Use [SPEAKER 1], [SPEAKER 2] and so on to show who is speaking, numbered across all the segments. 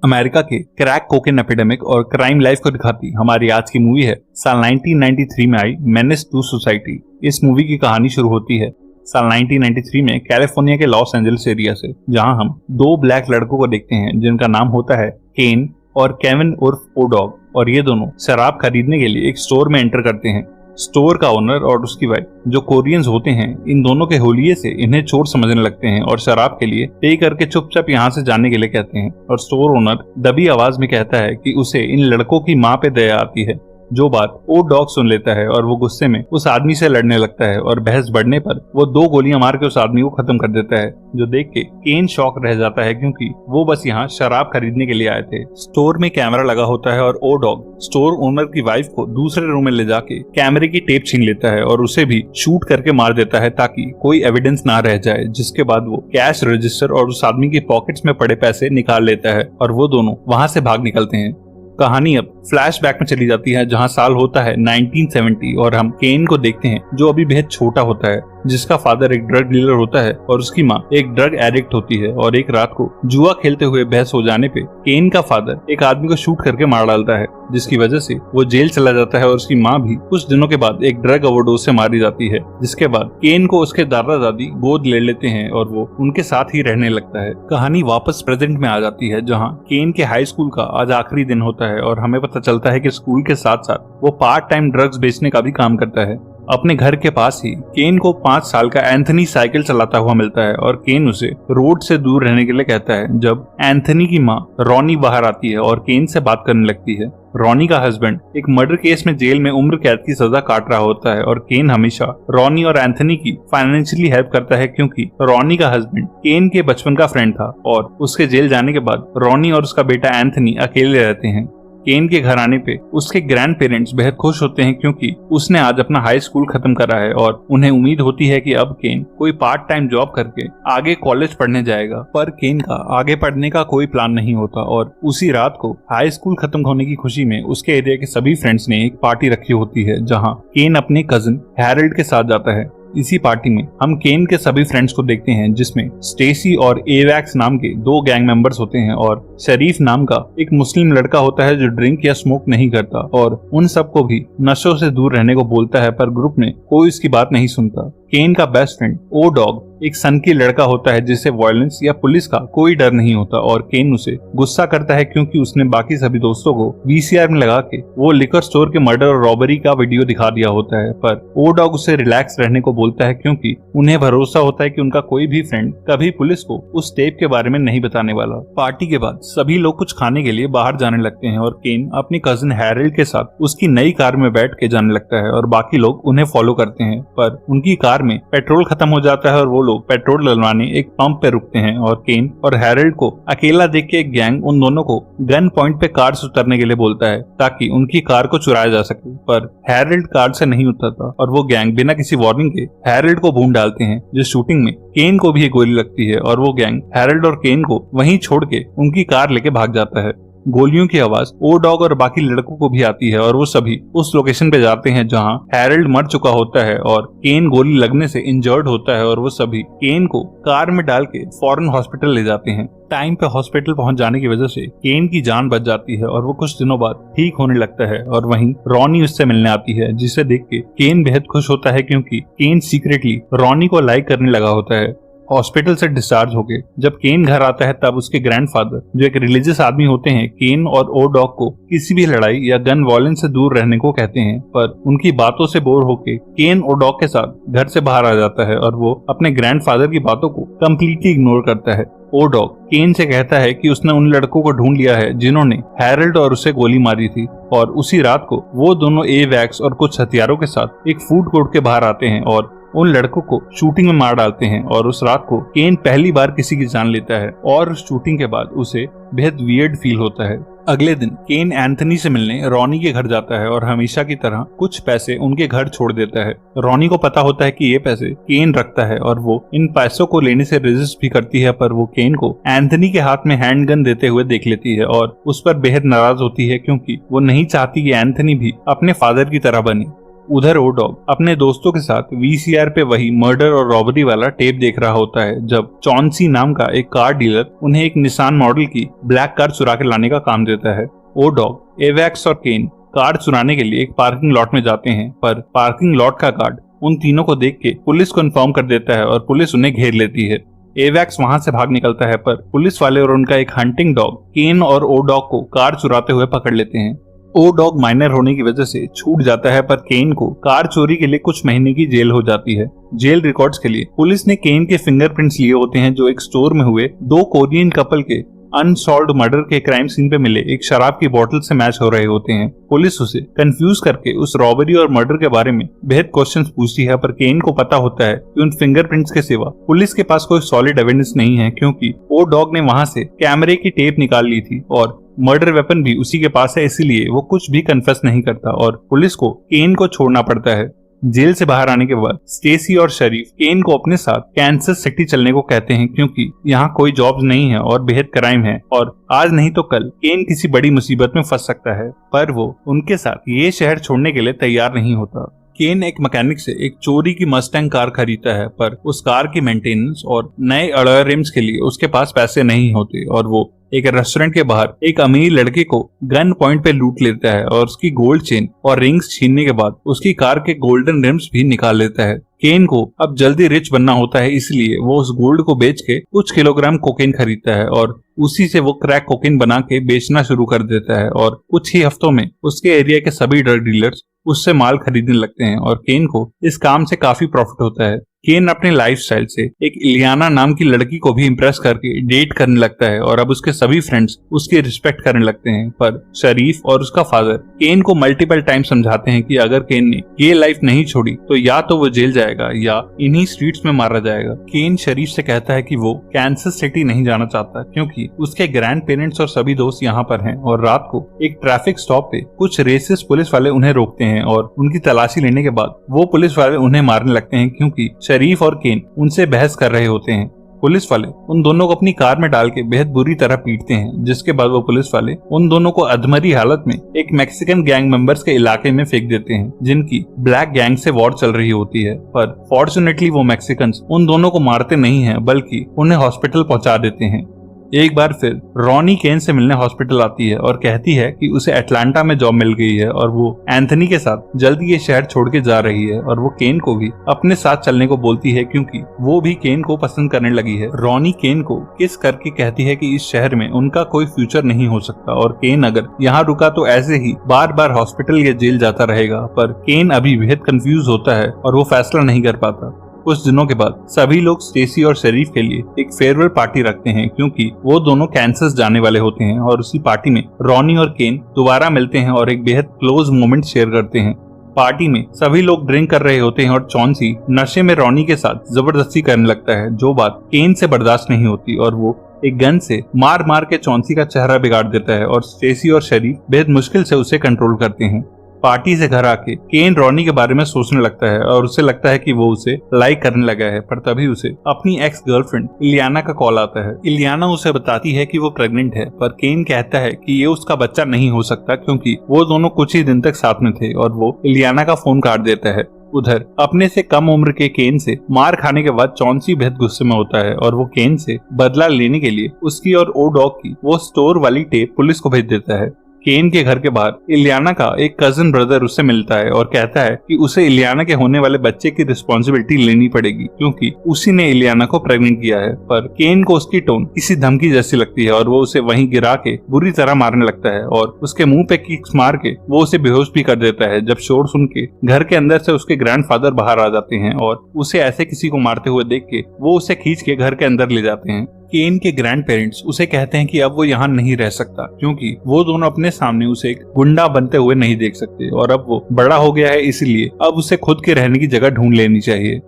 [SPEAKER 1] America के crack cocaine epidemic और crime life को दिखाती हमारी आज की मूवी है साल 1993 में आई मेनेस टू सोसाइटी। इस मूवी की कहानी शुरू होती है साल 1993 में कैलिफोर्निया के लॉस एंजल्स एरिया से, जहां हम दो ब्लैक लड़कों को देखते हैं जिनका नाम होता है केन और केविन उर्फ ओ डॉग। और ये दोनों शराब खरीदने के लिए एक स्टोर में एंटर करते हैं। स्टोर का ओनर और उसकी वाइफ जो कोरियंस होते हैं, इन दोनों के होलिये से इन्हें चोर समझने लगते हैं और शराब के लिए पे करके चुपचाप यहाँ से जाने के लिए कहते हैं। और स्टोर ओनर दबी आवाज में कहता है कि उसे इन लड़कों की माँ पे दया आती है। जो बात ओ डॉग सुन लेता है और वो गुस्से में उस आदमी से लड़ने लगता है और बहस बढ़ने पर वो 2 गोलियां मार के उस आदमी को खत्म कर देता है। जो देख के केन शॉक रह जाता है क्योंकि वो बस यहाँ शराब खरीदने के लिए आए थे। स्टोर में कैमरा लगा होता है और ओ डॉग स्टोर ओनर की वाइफ को दूसरे रूम में ले जाके कैमरे की टेप छीन लेता है और उसे भी शूट करके मार देता है ताकि कोई एविडेंस ना रह जाए। जिसके बाद वो कैश रजिस्टर और उस आदमी के पॉकेट्स में पड़े पैसे निकाल लेता है और वो दोनों वहां से भाग निकलते हैं। कहानी अब फ्लैशबैक में चली जाती है जहां साल होता है 1970 और हम केन को देखते हैं जो अभी बेहद छोटा होता है, जिसका फादर एक ड्रग डीलर होता है और उसकी माँ एक ड्रग एडिक्ट होती है। और एक रात को जुआ खेलते हुए बहस हो जाने पे केन का फादर एक आदमी को शूट करके मार डालता है, जिसकी वजह से वो जेल चला जाता है और उसकी माँ भी कुछ दिनों के बाद एक ड्रग ओवरडोज से मारी जाती है। जिसके बाद केन को उसके दादा दादी गोद ले लेते हैं और वो उनके साथ ही रहने लगता है। कहानी वापस प्रेजेंट में आ जाती है जहाँ केन के हाई स्कूल का आज आखिरी दिन होता है और हमें पता चलता है कि स्कूल के साथ साथ वो पार्ट टाइम ड्रग्स बेचने का भी काम करता है। अपने घर के पास ही केन को 5 साल का एंथनी साइकिल चलाता हुआ मिलता है और केन उसे रोड से दूर रहने के लिए कहता है। जब एंथनी की माँ रॉनी बाहर आती है और केन से बात करने लगती है। रॉनी का हस्बैंड एक मर्डर केस में जेल में उम्र कैद की सजा काट रहा होता है और केन हमेशा रॉनी और एंथनी की फाइनेंशियली हेल्प करता है क्योंकि रॉनी का हस्बैंड केन के बचपन का फ्रेंड था और उसके जेल जाने के बाद रॉनी और उसका बेटा एंथनी अकेले रहते हैं। केन के घर आने पे उसके ग्रैंड पेरेंट्स बेहद खुश होते हैं क्योंकि उसने आज अपना हाई स्कूल खत्म करा है और उन्हें उम्मीद होती है कि अब केन कोई पार्ट टाइम जॉब करके आगे कॉलेज पढ़ने जाएगा। पर केन का आगे पढ़ने का कोई प्लान नहीं होता और उसी रात को हाई स्कूल खत्म होने की खुशी में उसके एरिया के सभी फ्रेंड्स ने एक पार्टी रखी होती है जहाँ केन अपने कजिन हैरल्ड के साथ जाता है। इसी पार्टी में हम केन के सभी फ्रेंड्स को देखते हैं जिसमें स्टेसी और एवैक्स नाम के 2 गैंग मेंबर्स होते हैं और शरीफ नाम का एक मुस्लिम लड़का होता है जो ड्रिंक या स्मोक नहीं करता और उन सबको भी नशों से दूर रहने को बोलता है, पर ग्रुप में कोई उसकी बात नहीं सुनता। केन का बेस्ट फ्रेंड ओ डॉग एक सन की लड़का होता है जिसे वायलेंस या पुलिस का कोई डर नहीं होता और केन उसे गुस्सा करता है क्योंकि उसने बाकी सभी दोस्तों को वीसीआर में लगा के वो लिकर स्टोर के मर्डर और रॉबरी का वीडियो दिखा दिया होता है। पर ओ डॉग उसे रिलैक्स रहने को बोलता है क्योंकि उन्हें भरोसा होता है कि उनका कोई भी फ्रेंड कभी पुलिस को उस टेप के बारे में नहीं बताने वाला। पार्टी के बाद सभी लोग कुछ खाने के लिए बाहर जाने लगते हैं और केन अपने कजिन हैरल्ड के साथ उसकी नई कार में बैठ के जाने लगता है और बाकी लोग उन्हें फॉलो करते हैं। पर उनकी कार में पेट्रोल खत्म हो जाता है और वो लोग पेट्रोल डलवाने एक पंप पे रुकते हैं और केन और हैरल्ड को अकेला देख के एक गैंग उन दोनों को गन पॉइंट पे कार से उतरने के लिए बोलता है ताकि उनकी कार को चुराया जा सके। पर हैरल्ड कार से नहीं उतरता और वो गैंग बिना किसी वार्निंग के हैरल्ड को भून डालते हैं। जिस शूटिंग में केन को भी एक गोली लगती है और वो गैंग हैरल्ड और केन को वहीं छोड़ के उनकी कार लेके भाग जाता है। गोलियों की आवाज ओ डॉग और बाकी लड़कों को भी आती है और वो सभी उस लोकेशन पे जाते हैं जहां हैरल्ड मर चुका होता है और केन गोली लगने से इंजर्ड होता है और वो सभी केन को कार में डाल के फौरन हॉस्पिटल ले जाते हैं। टाइम पे हॉस्पिटल पहुंच जाने की वजह से केन की जान बच जाती है और वो कुछ दिनों बाद ठीक होने लगता है और वहीं रॉनी उससे मिलने आती है, जिसे देख के केन बेहद खुश होता है क्योंकि केन सीक्रेटली रॉनी को लाइक करने लगा होता है। हॉस्पिटल से डिस्चार्ज होके जब केन घर आता है तब उसके ग्रैंडफादर जो एक रिलीजियस आदमी होते हैं केन और ओ डॉग को किसी भी लड़ाई या गन वॉयलेंस से दूर रहने को कहते हैं। पर उनकी बातों से बोर होके केन ओ डॉग के साथ घर से बाहर आ जाता है और वो अपने ग्रैंडफादर की बातों को कम्प्लीटली इग्नोर करता है। ओ डॉग केन से कहता है कि उसने उन लड़कों को ढूंढ लिया है जिन्होंने हैरल्ड और उसे गोली मारी थी और उसी रात को वो दोनों एवैक्स और कुछ हथियारों के साथ एक फूड कोर्ट के बाहर आते हैं और उन लड़कों को शूटिंग में मार डालते हैं। और उस रात को केन पहली बार किसी की जान लेता है और उस शूटिंग के बाद उसे बेहद वियर्ड फील होता है। अगले दिन केन एंथनी से मिलने रॉनी के घर जाता है और हमेशा की तरह कुछ पैसे उनके घर छोड़ देता है। रॉनी को पता होता है कि ये पैसे केन रखता है और वो इन पैसों को लेने से रेजिस्ट भी करती है, पर वो केन को एंथनी के हाथ में हैंडगन देते हुए देख लेती है और उस पर बेहद नाराज होती है क्योंकि वो नहीं चाहती कि एंथनी भी अपने फादर की तरह बने। उधर ओ डॉग अपने दोस्तों के साथ वीसीआर पे वही मर्डर और रॉबरी वाला टेप देख रहा होता है जब चॉन्सी नाम का एक कार डीलर उन्हें एक निसान मॉडल की ब्लैक कार चुरा के लाने का काम देता है। ओ डॉग, एवैक्स और केन कार चुराने के लिए एक पार्किंग लॉट में जाते हैं, पर पार्किंग लॉट का गार्ड उन तीनों को देख के पुलिस को इन्फॉर्म कर देता है और पुलिस उन्हें घेर लेती है। एवैक्स वहां से भाग निकलता है, पर पुलिस वाले और उनका एक हंटिंग डॉग केन और ओ डॉग को कार चुराते हुए पकड़ लेते हैं। ओ डॉग माइनर होने की वजह से छूट जाता है, पर केन को कार चोरी के लिए कुछ महीने की जेल हो जाती है। जेल रिकॉर्ड्स के लिए पुलिस ने केन के फिंगरप्रिंट्स लिए होते हैं जो एक स्टोर में हुए दो कोरियन कपल के अनसॉल्व्ड मर्डर के क्राइम सीन पे मिले एक शराब की बोतल से मैच हो रहे होते हैं। पुलिस उसे कंफ्यूज करके उस रॉबरी और मर्डर के बारे में बेहद क्वेश्चंस पूछती है, पर केन को पता होता है कि उन फिंगरप्रिंट्स के सिवा पुलिस के पास कोई सॉलिड एविडेंस नहीं है, क्योंकि ओ डॉग ने वहां से कैमरे की टेप निकाल ली थी और मर्डर वेपन भी उसी के पास है, इसीलिए वो कुछ भी कन्फेस नहीं करता और पुलिस को केन को छोड़ना पड़ता है। जेल से बाहर आने के बाद स्टेसी और शरीफ केन को अपने साथ कैंसस सिटी चलने को कहते हैं, क्योंकि यहाँ कोई जॉब्स नहीं है और बेहद क्राइम है और आज नहीं तो कल केन किसी बड़ी मुसीबत में फंस सकता है। पर वो उनके साथ ये शहर छोड़ने के लिए तैयार नहीं होता। केन एक मैकेनिक से एक चोरी की मस्टैंग कार खरीदता है, पर उस कार की मेंटेनेंस और नए अलॉय रिम्स के लिए उसके पास पैसे नहीं होते और वो एक रेस्टोरेंट के बाहर एक अमीर लड़के को गन पॉइंट पे लूट लेता है और उसकी गोल्ड चेन और रिंग्स छीनने के बाद उसकी कार के गोल्डन रिम्स भी निकाल लेता है। केन को अब जल्दी रिच बनना होता है, इसलिए वो उस गोल्ड को बेच के कुछ किलोग्राम कोकेन खरीदता है और उसी से वो क्रैक कोकेन बना के बेचना शुरू कर देता है और कुछ ही हफ्तों में उसके एरिया के सभी ड्रग डीलर्स उससे माल खरीदने लगते हैं और केन को इस काम से काफी प्रॉफिट होता है। केन अपने लाइफस्टाइल से एक इलियाना नाम की लड़की को भी इम्प्रेस करके डेट करने लगता है और अब उसके सभी फ्रेंड्स उसकी रिस्पेक्ट करने लगते हैं। पर शरीफ और उसका फादर केन को मल्टीपल टाइम समझाते हैं कि अगर केन ने ये लाइफ नहीं छोड़ी तो या तो वो जेल जाएगा या इन्हीं स्ट्रीट्स में मारा जाएगा। केन शरीफ से कहता है कि वो कैंसस सिटी नहीं जाना चाहता, क्योंकि उसके ग्रैंड पेरेंट्स और सभी दोस्त यहाँ पर हैं और रात को एक ट्रैफिक स्टॉप पे कुछ रेसिस्ट पुलिस वाले उन्हें रोकते हैं और उनकी तलाशी लेने के बाद वो पुलिस वाले उन्हें मारने लगते हैं, क्योंकि शरीफ और केन उनसे बहस कर रहे होते हैं। पुलिस वाले उन दोनों को अपनी कार में डाल के बेहद बुरी तरह पीटते हैं, जिसके बाद वो पुलिस वाले उन दोनों को अधमरी हालत में एक मैक्सिकन गैंग मेंबर्स के इलाके में फेंक देते हैं, जिनकी ब्लैक गैंग से वॉर चल रही होती है। पर फॉर्चुनेटली वो मैक्सिकन्स उन दोनों को मारते नहीं हैं, बल्कि उन्हें हॉस्पिटल पहुंचा देते हैं। एक बार फिर रॉनी केन से मिलने हॉस्पिटल आती है और कहती है कि उसे अटलांटा में जॉब मिल गई है और वो एंथनी के साथ जल्दी ये शहर छोड़ के जा रही है और वो केन को भी अपने साथ चलने को बोलती है, क्योंकि वो भी केन को पसंद करने लगी है। रॉनी केन को किस करके कहती है कि इस शहर में उनका कोई फ्यूचर नहीं हो सकता और केन अगर यहाँ रुका तो ऐसे ही बार बार हॉस्पिटल या जेल जाता रहेगा। पर केन अभी बेहद कंफ्यूज होता है और वो फैसला नहीं कर पाता। कुछ दिनों के बाद सभी लोग स्टेसी और शरीफ के लिए एक फेयरवेल पार्टी रखते हैं, क्योंकि वो दोनों कैंसस जाने वाले होते हैं और उसी पार्टी में रॉनी और केन दोबारा मिलते हैं और एक बेहद क्लोज मोमेंट शेयर करते हैं। पार्टी में सभी लोग ड्रिंक कर रहे होते हैं और चॉन्सी नशे में रॉनी के साथ जबरदस्ती करने लगता है, जो बात केन से बर्दाश्त नहीं होती और वो एक गन से मार मार के चॉन्सी का चेहरा बिगाड़ देता है और स्टेसी और शरीफ बेहद मुश्किल से उसे कंट्रोल करते हैं। पार्टी से घर आके केन रॉनी के बारे में सोचने लगता है और उसे लगता है कि वो उसे लाइक करने लगा है, पर तभी उसे अपनी एक्स गर्लफ्रेंड इलियाना का कॉल आता है। इलियाना उसे बताती है कि वो प्रेग्नेंट है, पर केन कहता है कि ये उसका बच्चा नहीं हो सकता, क्योंकि वो दोनों कुछ ही दिन तक साथ में थे और वो इलियाना का फोन काट देता है। उधर अपने से कम उम्र के केन से मार खाने के बाद चॉन्सी बेहद गुस्से में होता है और वो केन से बदला लेने के लिए उसकी और ओ डॉग की वो स्टोर वाली टेप पुलिस को भेज देता है। केन के घर के बाहर इलियाना का एक कजिन ब्रदर उससे मिलता है और कहता है कि उसे इलियाना के होने वाले बच्चे की रिस्पॉन्सिबिलिटी लेनी पड़ेगी, क्योंकि उसी ने इलियाना को प्रेग्नेंट किया है। पर केन को उसकी टोन किसी धमकी जैसी लगती है और वो उसे वहीं गिरा के बुरी तरह मारने लगता है और उसके मुंह पे किक्स मार के वो उसे बेहोश भी कर देता है। जब शोर सुन के घर के अंदर से उसके ग्रैंडफादर बाहर आ जाते हैं और उसे ऐसे किसी को मारते हुए देख के वो उसे खींच के घर के अंदर ले जाते हैं। केन के ग्रैंड पेरेंट्स उसे कहते हैं कि अब वो यहाँ नहीं रह सकता, क्योंकि वो दोनों अपने सामने उसे एक गुंडा बनते हुए नहीं देख सकते और अब वो बड़ा हो गया है, इसलिए अब उसे खुद के रहने की जगह ढूंढ लेनी चाहिए।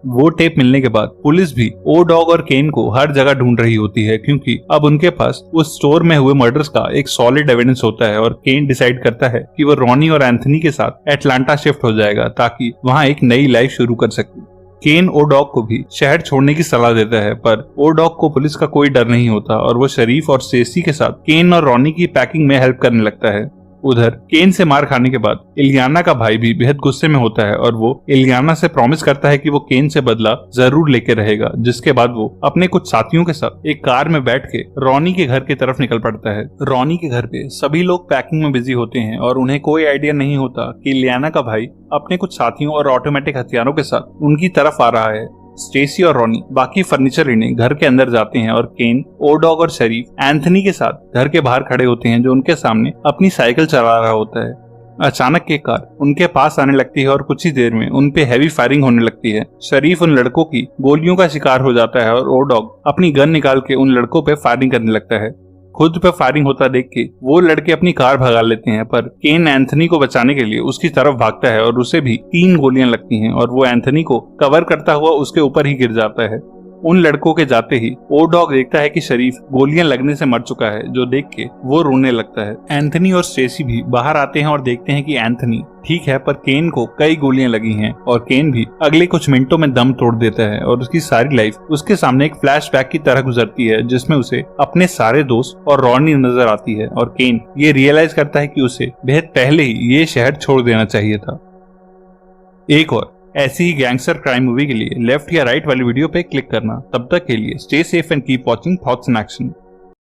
[SPEAKER 1] वो टेप मिलने के बाद पुलिस भी ओ डॉग और केन को हर जगह ढूंढ रही होती है, क्योंकि अब उनके पास उस स्टोर में हुए मर्डर्स का एक सॉलिड एविडेंस होता है और केन डिसाइड करता है कि वो रॉनी और एंथनी के साथ अटलांटा शिफ्ट हो जाएगा ताकि वहाँ एक नई लाइफ शुरू कर सके। केन ओ डॉग को भी शहर छोड़ने की सलाह देता है, पर ओ डॉग को पुलिस का कोई डर नहीं होता और वो शरीफ और स्टेसी के साथ केन और रॉनी की पैकिंग में हेल्प करने लगता है। उधर केन से मार खाने के बाद इलियाना का भाई भी बेहद गुस्से में होता है और वो इलियाना से प्रॉमिस करता है कि वो केन से बदला जरूर लेके रहेगा, जिसके बाद वो अपने कुछ साथियों के साथ एक कार में बैठ के रॉनी के घर की तरफ निकल पड़ता है। रॉनी के घर पे सभी लोग पैकिंग में बिजी होते हैं और उन्हें कोई आइडिया नहीं होता कि इलियाना का भाई अपने कुछ साथियों और ऑटोमेटिक हथियारों के साथ उनकी तरफ आ रहा है। स्टेसी और रॉनी बाकी फर्नीचर लेने घर के अंदर जाते हैं और केन, ओडॉग और शरीफ एंथनी के साथ घर के बाहर खड़े होते हैं, जो उनके सामने अपनी साइकिल चला रहा होता है। अचानक एक कार उनके पास आने लगती है और कुछ ही देर में उन पे हैवी फायरिंग होने लगती है। शरीफ उन लड़कों की गोलियों का शिकार हो जाता है और ओडॉग अपनी गन निकाल के उन लड़कों पे फायरिंग करने लगता है। खुद पे फायरिंग होता देख के वो लड़के अपनी कार भगा लेते हैं, पर केन एंथनी को बचाने के लिए उसकी तरफ भागता है और उसे भी 3 गोलियां लगती हैं और वो एंथनी को कवर करता हुआ उसके ऊपर ही गिर जाता है। उन लड़कों के जाते ही ओडॉग देखता है कि शरीफ गोलियां लगने से मर चुका है, जो देख के वो रोने लगता है। एंथनी और स्टेसी भी बाहर आते हैं और देखते हैं कि एंथनी ठीक है, पर केन को कई गोलियां लगी हैं और केन भी अगले कुछ मिनटों में दम तोड़ देता है और उसकी सारी लाइफ उसके सामने एक फ्लैशबैक की तरह गुजरती है, जिसमें उसे अपने सारे दोस्त और रॉनी नजर आती है और केन ये रियलाइज करता है कि उसे बेहद पहले ही ये शहर छोड़ देना चाहिए था। एक और ऐसी ही गैंगस्टर क्राइम मूवी के लिए लेफ्ट या राइट वाली वीडियो पे क्लिक करना। तब तक के लिए stay safe and keep watching thoughts in action.